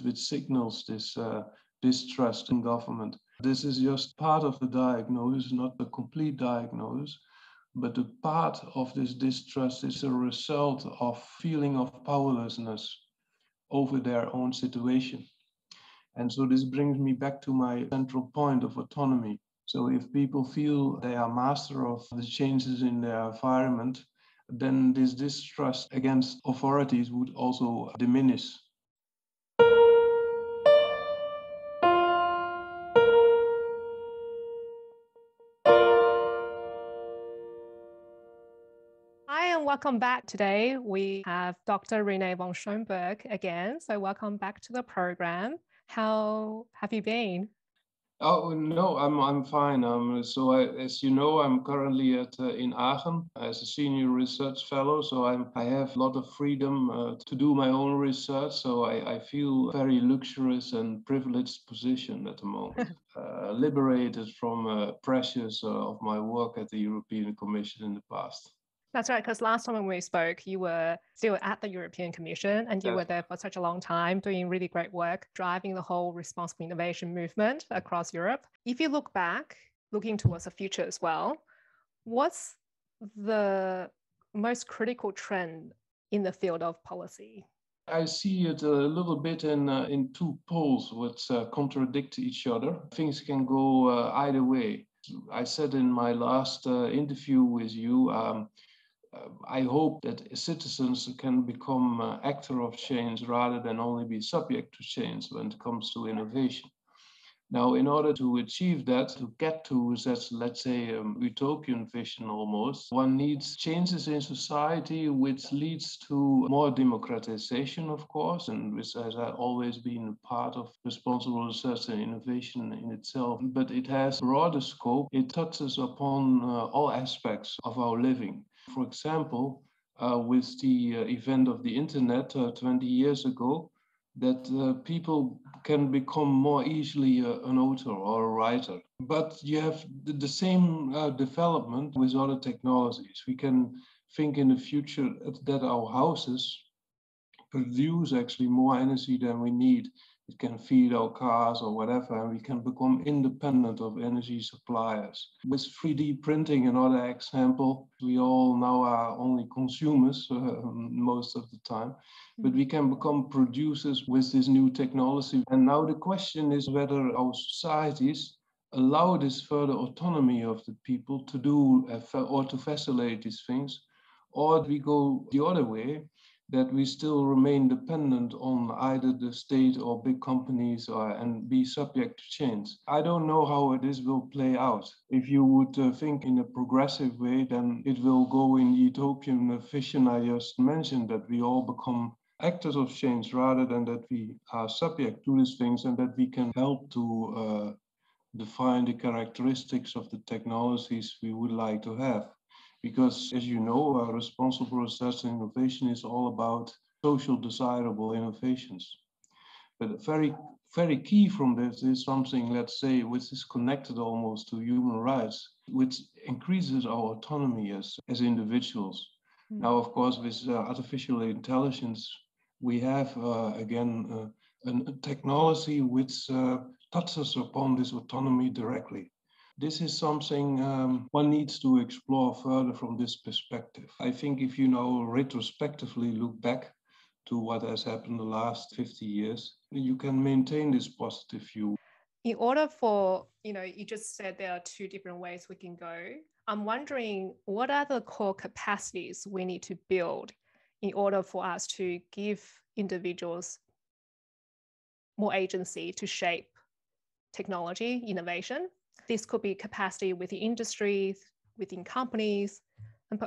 which signals this distrust in government. This is just part of the diagnosis, not the complete diagnosis, but a part of this distrust is a result of feeling of powerlessness over their own situation. And so this brings me back to my central point of autonomy. So if people feel they are master of the changes in their environment, then this distrust against authorities would also diminish. Hi, and welcome back. Today we have Dr. Renee von Schoenberg again. So welcome back to the program. How have you been? Oh no, I'm fine. As you know, I'm currently in Aachen as a senior research fellow. So I have a lot of freedom to do my own research. So I feel very luxurious and privileged position at the moment, liberated from pressures of my work at the European Commission in the past. That's right, because last time when we spoke, you were still at the European Commission and you were there for such a long time doing really great work, driving the whole responsible innovation movement across Europe. If you look back, looking towards the future as well, what's the most critical trend in the field of policy? I see it a little bit in two poles which contradict each other. Things can go either way. I said in my last interview with you, I hope that citizens can become actor of change rather than only be subject to change when it comes to innovation. Now, in order to achieve that, to get to that, let's say, utopian vision almost, one needs changes in society which leads to more democratization, of course, and which has always been a part of responsible research and innovation in itself. But it has broader scope. It touches upon all aspects of our living. For example, with the event of the internet 20 years ago, that people can become more easily an author or a writer. But you have the same development with other technologies. We can think in the future that our houses produce actually more energy than we need. It can feed our cars or whatever, and we can become independent of energy suppliers. With 3D printing, another example, we all now are only consumers most of the time, but we can become producers with this new technology. And now the question is whether our societies allow this further autonomy of the people to do or to facilitate these things, or we go the other way, that we still remain dependent on either the state or big companies and be subject to change. I don't know how this will play out. If you would think in a progressive way, then it will go in the utopian vision I just mentioned, that we all become actors of change rather than that we are subject to these things and that we can help to define the characteristics of the technologies we would like to have. Because, as you know, responsible research and innovation is all about social desirable innovations. But very, very key from this is something, let's say, which is connected almost to human rights, which increases our autonomy as individuals. Now, of course, with artificial intelligence, we have, again, a technology which touches upon this autonomy directly. This is something one needs to explore further from this perspective. I think if you now retrospectively look back to what has happened the last 50 years, you can maintain this positive view. In order for, you just said there are two different ways we can go. I'm wondering, what are the core capacities we need to build in order for us to give individuals more agency to shape technology, innovation? This could be capacity within industries, within companies,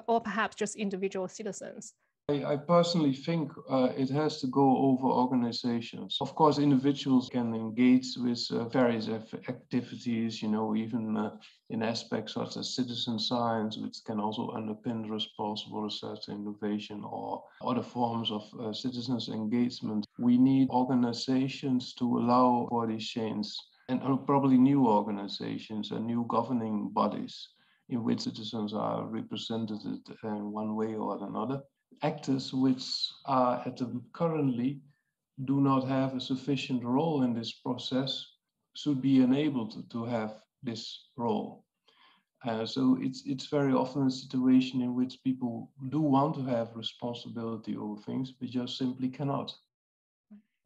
or perhaps just individual citizens. I personally think it has to go over organizations. Of course, individuals can engage with various activities, even in aspects such as citizen science, which can also underpin responsible research and innovation, or other forms of citizens' engagement. We need organizations to allow for these changes, and probably new organizations and new governing bodies in which citizens are represented in one way or another. Actors which are currently do not have a sufficient role in this process should be enabled to have this role. So it's very often a situation in which people do want to have responsibility over things, but just simply cannot.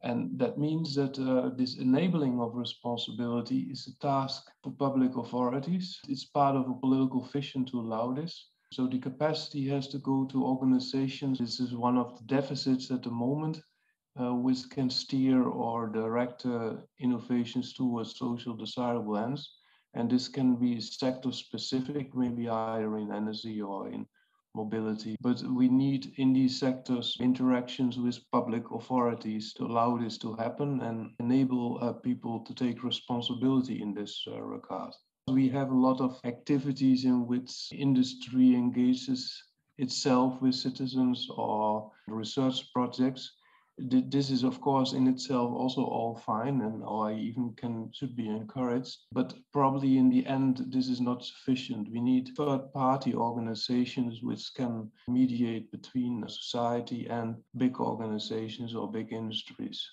And that means that this enabling of responsibility is a task for public authorities. It's part of a political vision to allow this. So the capacity has to go to organizations. This is one of the deficits at the moment, which can steer or direct innovations towards social desirable ends. And this can be sector specific, maybe either in energy or in mobility. But we need in these sectors interactions with public authorities to allow this to happen and enable people to take responsibility in this regard. We have a lot of activities in which industry engages itself with citizens or research projects. This is, of course, in itself also all fine, and or even should be encouraged. But probably in the end, this is not sufficient. We need third-party organizations which can mediate between society and big organizations or big industries.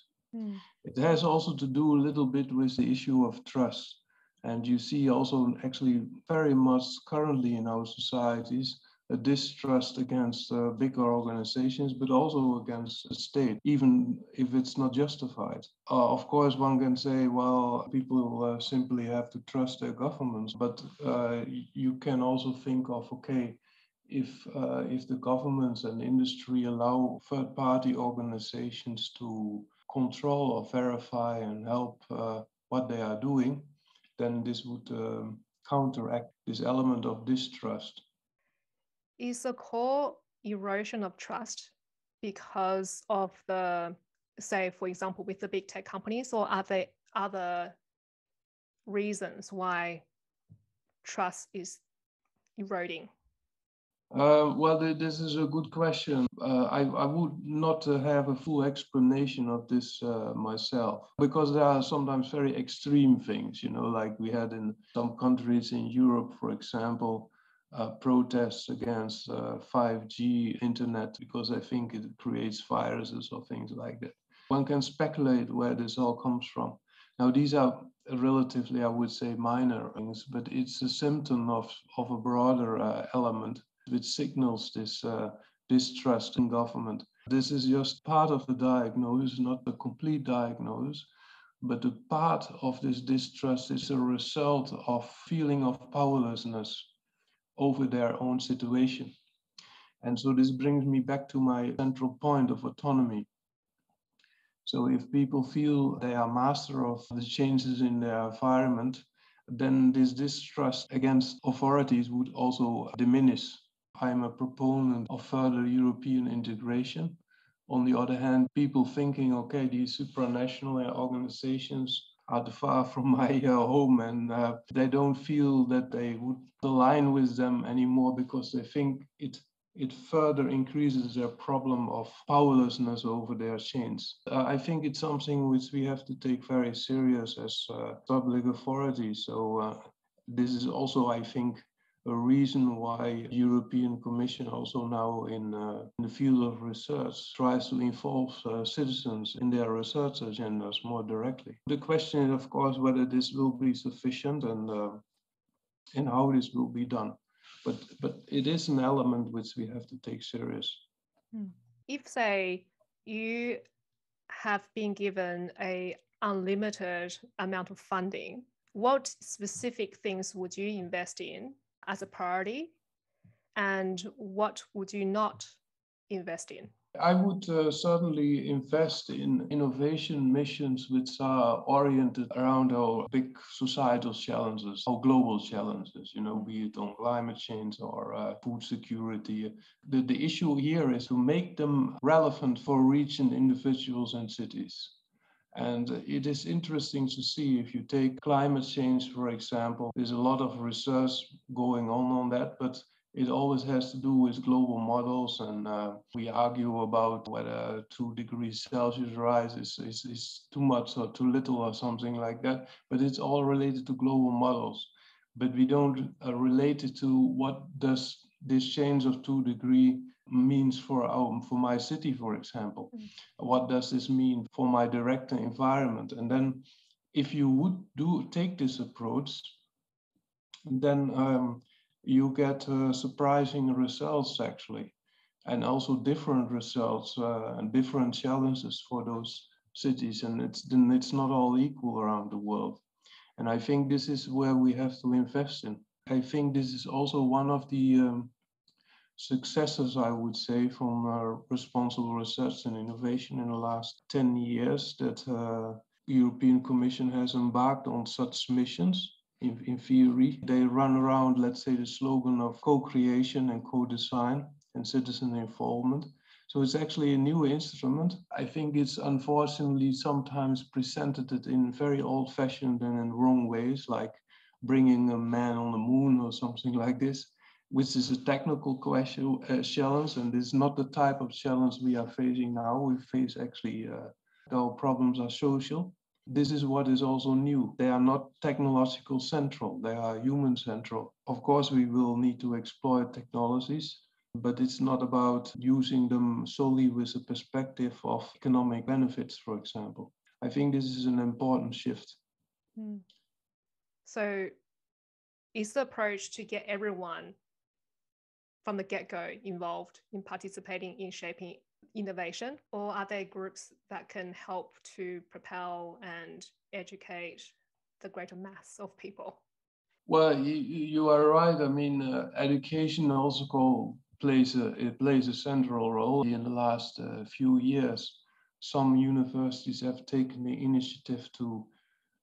It has also to do a little bit with the issue of trust. And you see also actually very much currently in our societies a distrust against bigger organizations, but also against the state, even if it's not justified. Of course, one can say, well, people simply have to trust their governments, but you can also think of, okay, if the governments and industry allow third-party organizations to control or verify and help what they are doing, then this would counteract this element of distrust. Is the core erosion of trust because of the, say, for example, with the big tech companies, or are there other reasons why trust is eroding? Well, this is a good question. I would not have a full explanation of this myself, because there are sometimes very extreme things, like we had in some countries in Europe, for example, protests against 5G internet because I think it creates viruses or things like that. One can speculate where this all comes from. Now, these are relatively, I would say, minor things, but it's a symptom of a broader element which signals this distrust in government. This is just part of the diagnosis, not the complete diagnosis, but a part of this distrust is a result of feeling of powerlessness over their own situation. And so this brings me back to my central point of autonomy. So if people feel they are master of the changes in their environment, then this distrust against authorities would also diminish. I'm a proponent of further European integration. On the other hand, people thinking, okay, these supranational organizations are far from my home, and they don't feel that they would align with them anymore because they think it further increases their problem of powerlessness over their chains. I think it's something which we have to take very serious as public authorities. So this is also, I think, a reason why the European Commission also now in the field of research tries to involve citizens in their research agendas more directly. The question is, of course, whether this will be sufficient and how this will be done. But it is an element which we have to take serious. If, say, you have been given an unlimited amount of funding, what specific things would you invest in as a priority, and what would you not invest in? I would certainly invest in innovation missions which are oriented around our big societal challenges, our global challenges, be it on climate change or food security. The issue here is to make them relevant for region individuals and cities. And it is interesting to see, if you take climate change, for example, there's a lot of research going on that, but it always has to do with global models, and we argue about whether 2 degrees Celsius rise is too much or too little or something like that, but it's all related to global models. But we don't relate it to what does this change of 2 degrees means for my city, for example? What does this mean for my direct environment? And then if you would take this approach, then you get surprising results actually, and also different results and different challenges for those cities. And it's not all equal around the world. And I think this is where we have to invest in. I think this is also one of the successes, I would say, from responsible research and innovation in the last 10 years, that the European Commission has embarked on such missions. In theory, they run around, let's say, the slogan of co-creation and co-design and citizen involvement. So it's actually a new instrument. I think it's unfortunately sometimes presented it in very old-fashioned and in wrong ways, like bringing a man on the moon or something like this, which is a technical question, challenge, and it's not the type of challenge we are facing now. We face actually, our problems are social. This is what is also new. They are not technological central, they are human central. Of course, we will need to exploit technologies, but it's not about using them solely with a perspective of economic benefits, for example. I think this is an important shift. So is the approach to get everyone from the get-go involved in participating in shaping innovation, or are there groups that can help to propel and educate the greater mass of people? Well, you are right. I mean, education also plays a central role. In the last few years, some universities have taken the initiative to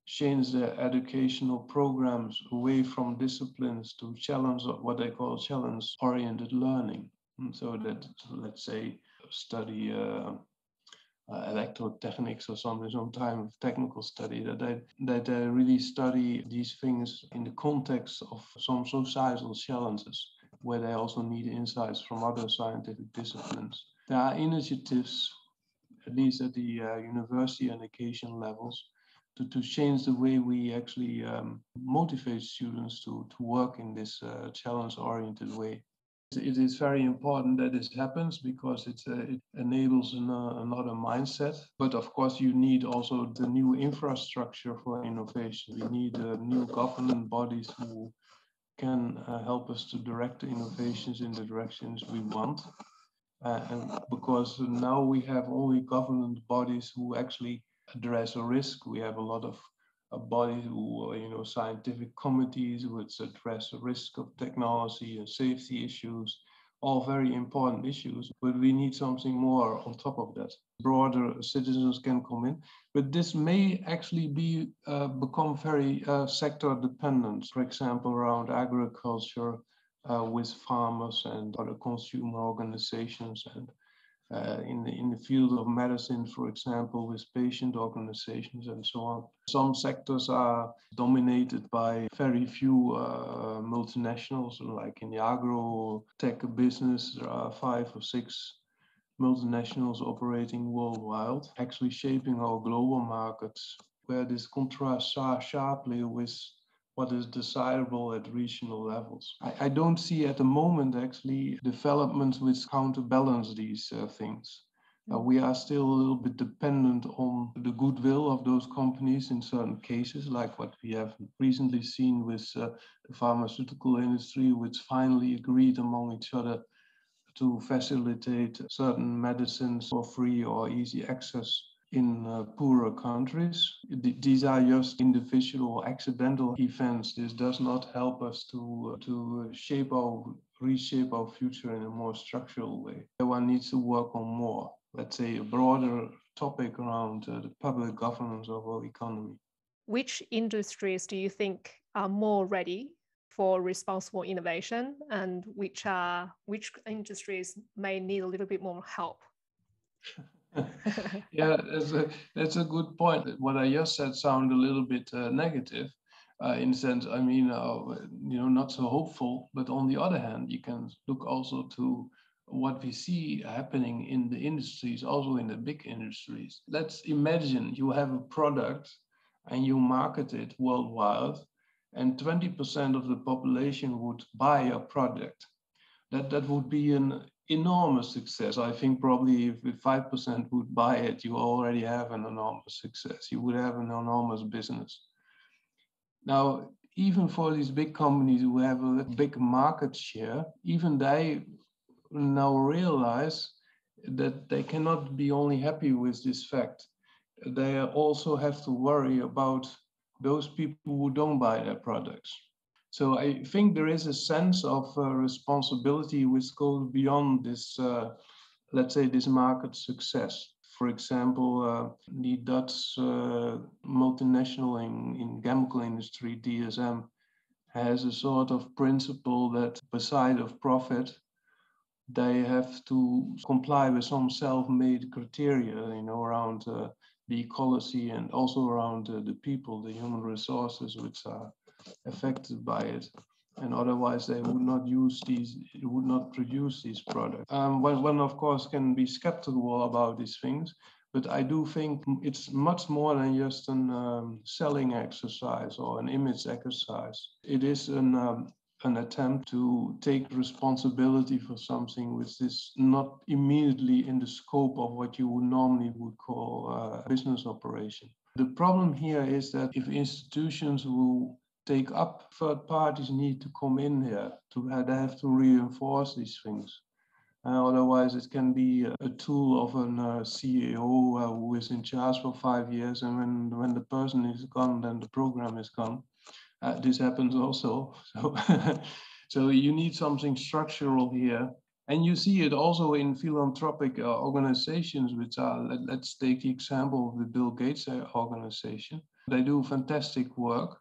change their educational programs away from disciplines to challenge, what they call challenge-oriented learning. And so that, let's say, study electrotechnics or something, some type of technical study, that they really study these things in the context of some societal challenges, where they also need insights from other scientific disciplines. There are initiatives, at least at the university education levels, to change the way we actually motivate students to work in this challenge-oriented way. It is very important that this happens because it enables another mindset. But of course, you need also the new infrastructure for innovation. We need new government bodies who can help us to direct the innovations in the directions we want. And because now we have only government bodies who actually address a risk. We have a lot of bodies who, scientific committees which address the risk of technology and safety issues, all very important issues, but we need something more on top of that. Broader citizens can come in, but this may actually become very sector dependent, for example, around agriculture, with farmers and other consumer organizations, and in the field of medicine, for example, with patient organizations and so on. Some sectors are dominated by very few multinationals, like in the agro-tech business, there are 5 or 6 multinationals operating worldwide, actually shaping our global markets, where this contrasts sharply with what is desirable at regional levels. I don't see at the moment actually developments which counterbalance these things. We are still a little bit dependent on the goodwill of those companies in certain cases, like what we have recently seen with the pharmaceutical industry, which finally agreed among each other to facilitate certain medicines for free or easy access in poorer countries. These are just individual accidental events. This does not help us to reshape our future in a more structural way. One needs to work on more, let's say, a broader topic around the public governance of our economy. Which industries do you think are more ready for responsible innovation, and which industries may need a little bit more help? Yeah, that's a good point. What I just said sounded a little bit negative, in a sense. I mean, not so hopeful. But on the other hand, you can look also to what we see happening in the industries, also in the big industries. Let's imagine you have a product and you market it worldwide, and 20% of the population would buy a product. That would be an enormous success. I think probably if 5% would buy it, you already have an enormous success. You would have an enormous business. Now, even for these big companies who have a big market share, even they now realize that they cannot be only happy with this fact. They also have to worry about those people who don't buy their products. So I think there is a sense of responsibility which goes beyond this, let's say, this market success. For example, the Dutch multinational in chemical industry, DSM, has a sort of principle that beside of profit, they have to comply with some self-made criteria, around the ecology and also around the people, the human resources which are affected by it. And otherwise they would not produce these products. One of course can be skeptical about these things, but I do think it's much more than just an selling exercise or an image exercise. It is an attempt to take responsibility for something which is not immediately in the scope of what you would normally call a business operation. The problem here is that if institutions who take up, third parties need to come in here, they have to reinforce these things. Otherwise, it can be a tool of a CEO who is in charge for 5 years, and when the person is gone, then the program is gone. This happens also. So you need something structural here. And you see it also in philanthropic organizations, which are, let's take the example of the Bill Gates organization. They do fantastic work,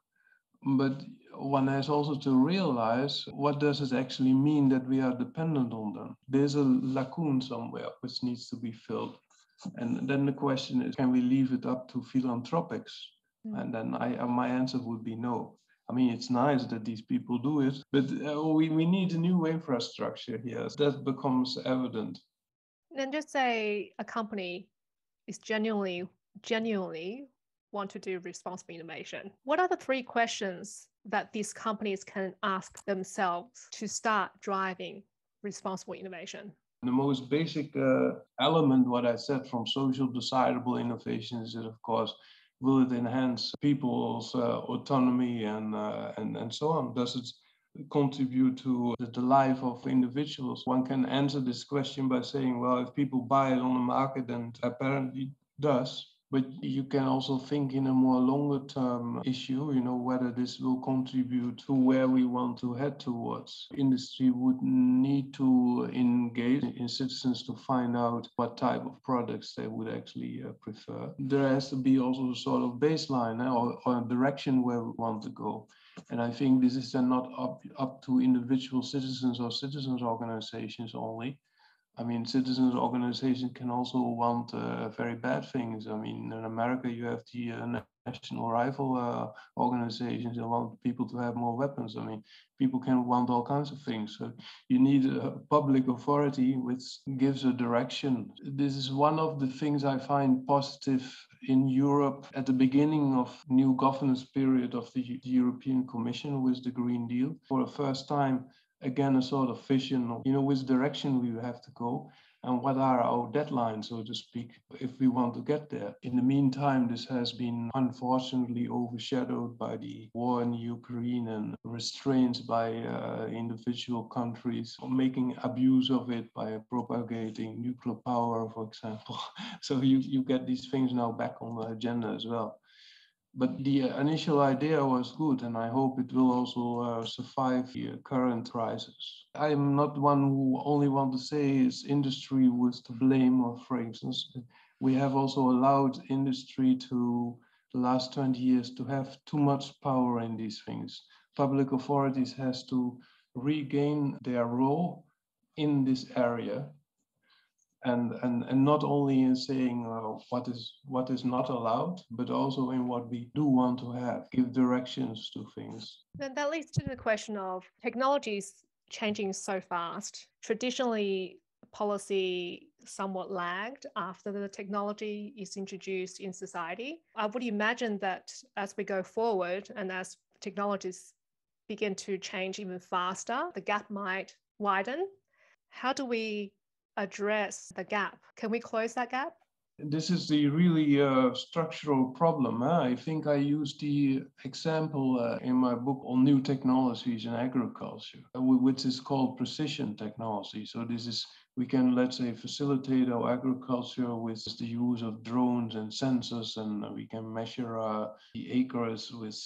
but one has also to realize, what does it actually mean that we are dependent on them? There's a lacune somewhere which needs to be filled. And then the question is, can we leave it up to philanthropics? And then my answer would be no. I mean, it's nice that these people do it, but we need a new infrastructure here. That becomes evident. And just say a company is genuinely want to do responsible innovation. What are the 3 questions that these companies can ask themselves to start driving responsible innovation? The most basic element, what I said, from social desirable innovation is that, of course, will it enhance people's autonomy and so on? Does it contribute to the life of individuals? One can answer this question by saying, well, if people buy it on the market, then apparently does. But you can also think in a more longer term issue, whether this will contribute to where we want to head towards. Industry would need to engage in citizens to find out what type of products they would actually prefer. There has to be also a sort of baseline or a direction where we want to go. And I think this is then not up to individual citizens or citizens organizations only. I mean, citizens organizations can also want very bad things. I mean, in America, you have the National Rifle organizations that want people to have more weapons. I mean, people can want all kinds of things. So you need a public authority which gives a direction. This is one of the things I find positive in Europe at the beginning of new governance period of the European Commission with the Green Deal. For the first time, again, a sort of vision of, which direction we have to go and what are our deadlines, so to speak, if we want to get there. In the meantime, this has been unfortunately overshadowed by the war in Ukraine and restraints by individual countries, making abuse of it by propagating nuclear power, for example. So you get these things now back on the agenda as well. But the initial idea was good, and I hope it will also survive the current crisis. I'm not one who only want to say is industry was to blame, or for instance, we have also allowed industry to the last 20 years to have too much power in these things. Public authorities has to regain their role in this area. And not only in saying what is not allowed, but also in what we do want to have, give directions to things. Then that leads to the question of technologies changing so fast. Traditionally, policy somewhat lagged after the technology is introduced in society. I would imagine that as we go forward and as technologies begin to change even faster, the gap might widen. How do we address the gap? Can we close that gap? This is the really structural problem. I think I used the example in my book on new technologies in agriculture, which is called precision technology. So this is, we can, let's say, facilitate our agriculture with the use of drones and sensors, and we can measure the acres with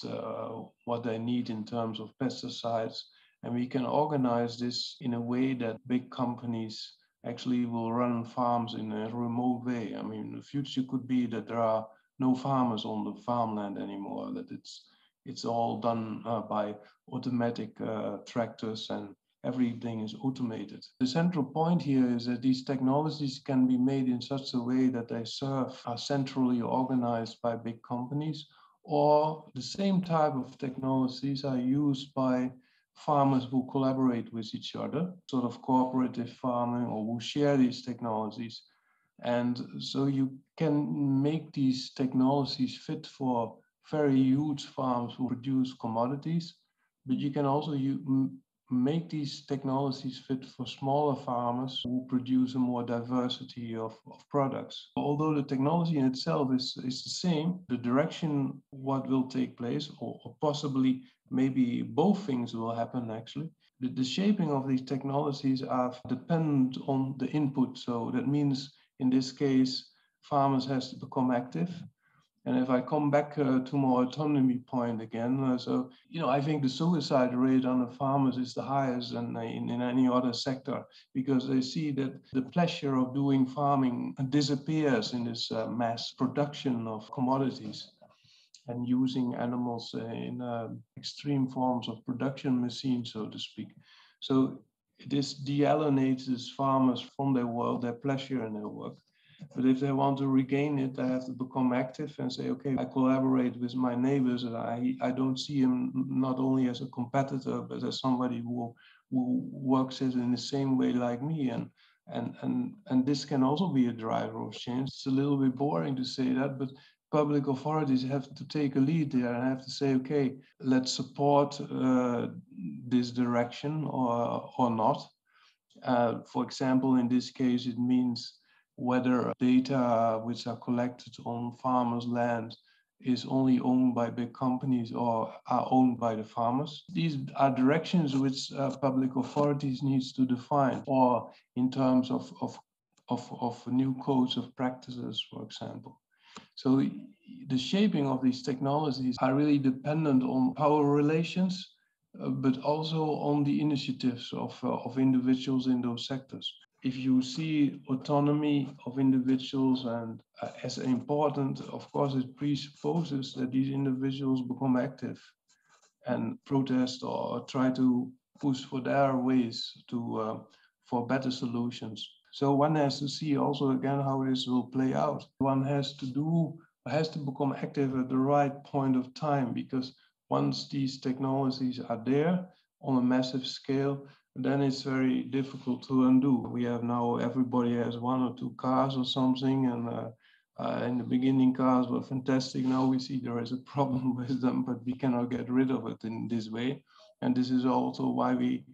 what they need in terms of pesticides. And we can organize this in a way that big companies actually will run farms in a remote way. I mean, the future could be that there are no farmers on the farmland anymore, that it's all done by automatic tractors, and everything is automated. The central point here is that these technologies can be made in such a way that they are centrally organized by big companies, or the same type of technologies are used by farmers who collaborate with each other, sort of cooperative farming, or who share these technologies. And so you can make these technologies fit for very huge farms who produce commodities, but you can also make these technologies fit for smaller farmers who produce a more diversity of products. Although the technology in itself is the same, the direction, what will take place, or possibly maybe both things will happen actually. The shaping of these technologies are dependent on the input. So that means in this case, farmers has to become active. And if I come back to my autonomy point again, so, I think the suicide rate on the farmers is the highest than in any other sector, because they see that the pleasure of doing farming disappears in this mass production of commodities and using animals in extreme forms of production machines, so to speak. So this de-alienates farmers from their work, their pleasure in their work. But if they want to regain it, they have to become active and say, okay, I collaborate with my neighbors, and I don't see him not only as a competitor, but as somebody who works it in the same way like me. And this can also be a driver of change. It's a little bit boring to say that, but public authorities have to take a lead there and have to say, okay, let's support this direction or not. For example, in this case, it means whether data which are collected on farmers' land is only owned by big companies or are owned by the farmers. These are directions which public authorities needs to define, or in terms of new codes of practices, for example. So the shaping of these technologies are really dependent on power relations, but also on the initiatives of individuals in those sectors. If you see autonomy of individuals and as important, of course, it presupposes that these individuals become active and protest or try to push for their ways to for better solutions. So one has to see also again how this will play out. One has to become active at the right point of time, because once these technologies are there on a massive scale, then it's very difficult to undo. We have now, everybody has one or two cars or something, and in the beginning cars were fantastic. Now we see there is a problem with them, but we cannot get rid of it in this way. And this is also why we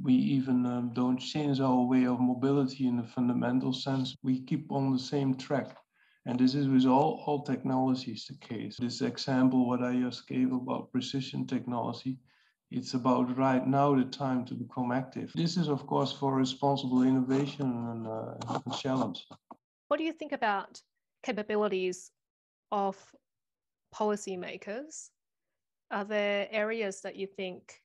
even don't change our way of mobility in a fundamental sense. We keep on the same track. And this is with all technologies the case. This example, what I just gave about precision technology, it's about right now the time to become active. This is, of course, for responsible innovation and a challenge. What do you think about capabilities of policymakers? Are there areas that you think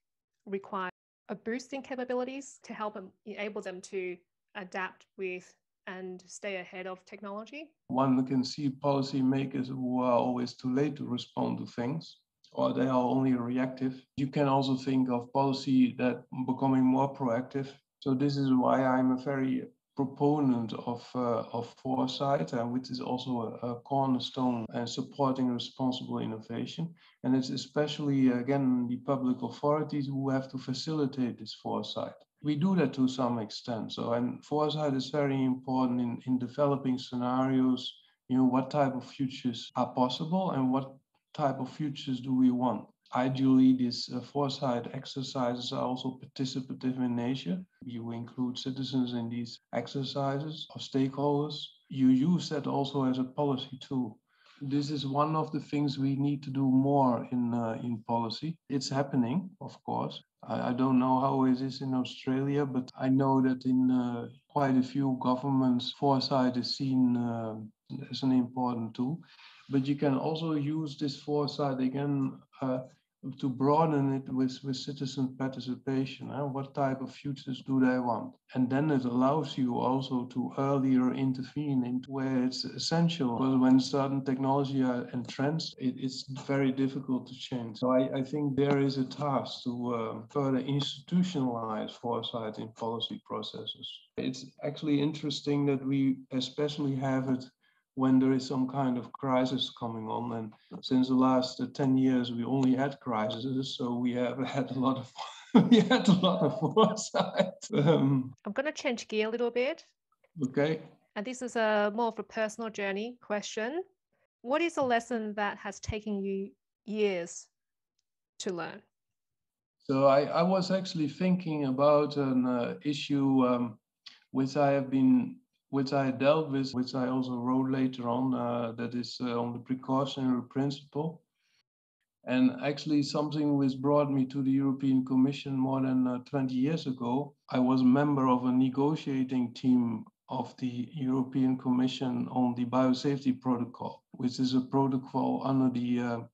require a boost in capabilities to help enable them to adapt with and stay ahead of technology? One can see policymakers who are always too late to respond to things, or they are only reactive. You can also think of policy that becoming more proactive. So this is why I'm a very proponent of foresight, which is also a cornerstone in supporting responsible innovation. And it's especially, again, the public authorities who have to facilitate this foresight. We do that to some extent. So, and foresight is very important in developing scenarios, what type of futures are possible and what type of futures do we want. Ideally, these foresight exercises are also participative in nature. You include citizens in these exercises or stakeholders. You use that also as a policy tool. This is one of the things we need to do more in policy. It's happening, of course. I don't know how it is in Australia, but I know that in quite a few governments, foresight is seen as an important tool. But you can also use this foresight again to broaden it with citizen participation. What type of futures do they want? And then it allows you also to earlier intervene into where it's essential. Because when certain technology are entrenched, it's very difficult to change. So I think there is a task to further institutionalize foresight in policy processes. It's actually interesting that we especially have it when there is some kind of crisis coming on. And since the last 10 years, we only had crises, so we have had a lot of we had a lot of foresight. I'm going to change gear a little bit. Okay. And this is a more of a personal journey question. What is a lesson that has taken you years to learn? So I was actually thinking about an issue which I dealt with, which I also wrote later on, that is on the precautionary principle. And actually something which brought me to the European Commission more than 20 years ago. I was a member of a negotiating team of the European Commission on the Biosafety Protocol, which is a protocol under the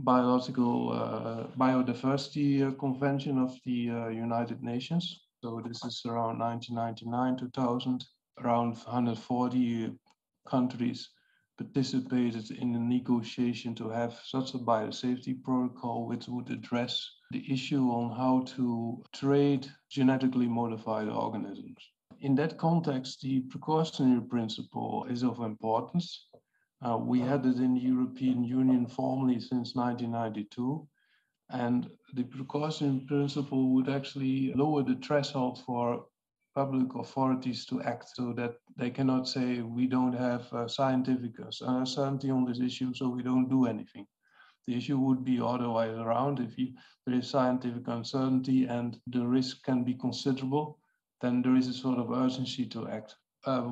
Biodiversity Convention of the United Nations. So this is around 1999, 2000, around 140 countries participated in the negotiation to have such a biosafety protocol which would address the issue on how to trade genetically modified organisms. In that context, the precautionary principle is of importance. We had it in the European Union formally since 1992. And the precautionary principle would actually lower the threshold for public authorities to act, so that they cannot say we don't have scientific certainty on this issue, so we don't do anything. The issue would be otherwise around. If there is scientific uncertainty and the risk can be considerable, then there is a sort of urgency to act.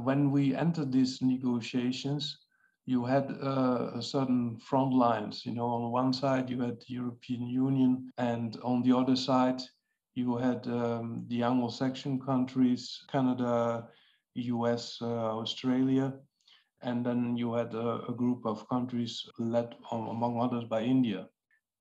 When we entered these negotiations, you had certain front lines. On one side you had the European Union, and on the other side you had the Anglo-Saxon countries, Canada, US, Australia, and then you had a group of countries led, among others, by India.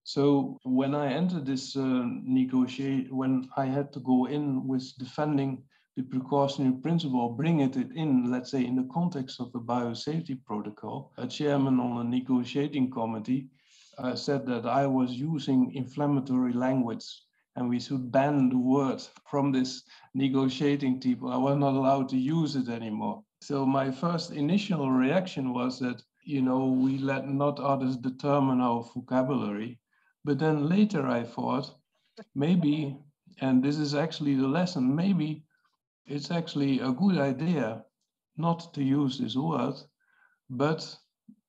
So when I entered this negotiation, when I had to go in with defending the precautionary principle, bring it in, let's say, in the context of the biosafety protocol, a chairman on a negotiating committee said that I was using inflammatory language and we should ban the word from this negotiating team. I was not allowed to use it anymore. So my first initial reaction was that, we let not others determine our vocabulary. But then later I thought, maybe, and this is actually the lesson, maybe it's actually a good idea not to use this word, but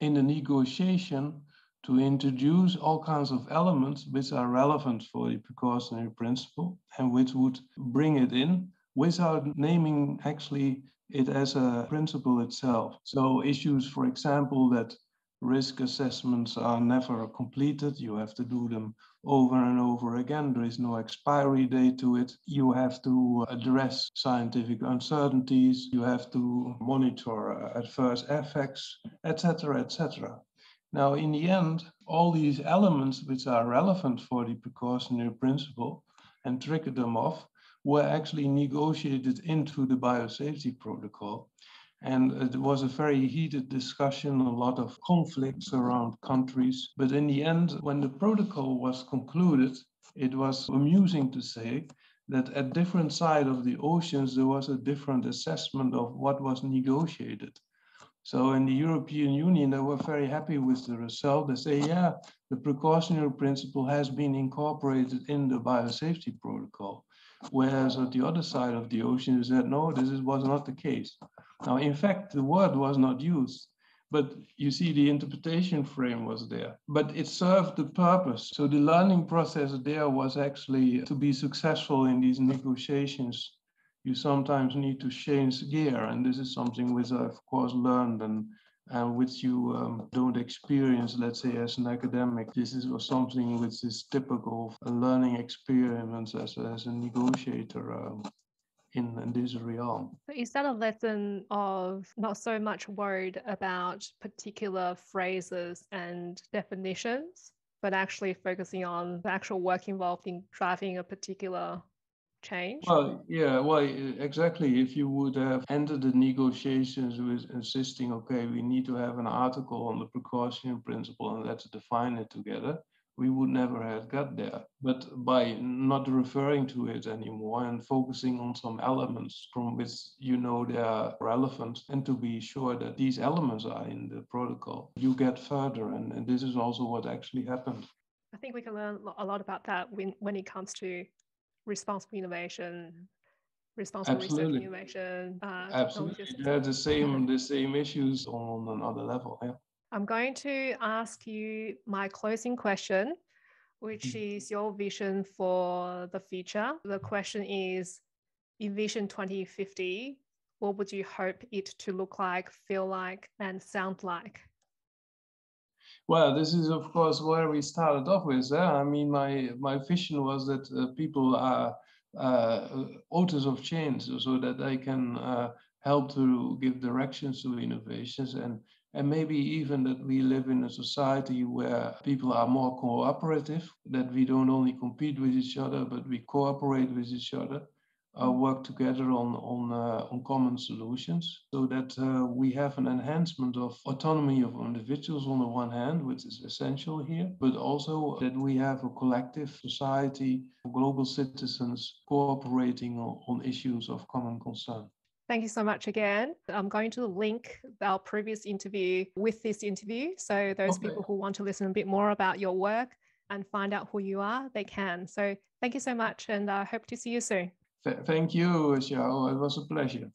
in the negotiation to introduce all kinds of elements which are relevant for the precautionary principle and which would bring it in without naming actually it as a principle itself. So issues, for example, that risk assessments are never completed. You have to do them over and over again. There is no expiry date to it. You have to address scientific uncertainties. You have to monitor adverse effects, etc., etc. Now, in the end, all these elements which are relevant for the precautionary principle and trigger them off were actually negotiated into the biosafety protocol. And it was a very heated discussion, a lot of conflicts around countries. But in the end, when the protocol was concluded, it was amusing to say that at different sides of the oceans, there was a different assessment of what was negotiated. So in the European Union, they were very happy with the result. They say, yeah, the precautionary principle has been incorporated in the biosafety protocol. Whereas at the other side of the ocean, they said, no, this was not the case. Now, in fact, the word was not used, But you see, the interpretation frame was there, but it served the purpose. So the learning process there was actually to be successful in these negotiations. You sometimes need to change gear, and this is something which I, of course, learned and which you don't experience, let's say, as an academic. This is something which is typical of a learning experience as a negotiator. In this realm. So is that a lesson of not so much worried about particular phrases and definitions, but actually focusing on the actual work involved in driving a particular change? Well, yeah, well, exactly. If you would have entered the negotiations with insisting, okay, we need to have an article on the precaution principle and let's define it together, we would never have got there. But by not referring to it anymore and focusing on some elements from which you know they are relevant, and to be sure that these elements are in the protocol, you get further. And this is also what actually happened. I think we can learn a lot about that when it comes to responsible innovation, responsible research Absolutely. innovation, Absolutely. technologies. They're the same issues on another level. Yeah. I'm going to ask you my closing question, which is your vision for the future. The question is, in Vision 2050, what would you hope it to look like, feel like, and sound like? Well, this is of course where we started off with. I mean, my vision was that people are authors of change, so that they can help to give directions to innovations, and maybe even that we live in a society where people are more cooperative, that we don't only compete with each other, but we cooperate with each other. Work together on common solutions, so that we have an enhancement of autonomy of individuals on the one hand, which is essential here, but also that we have a collective society, global citizens cooperating on issues of common concern. Thank you so much again. I'm going to link our previous interview with this interview. So those people who want to listen a bit more about your work and find out who you are, they can. So thank you so much, and I hope to see you soon. Thank you, Xiao. It was a pleasure.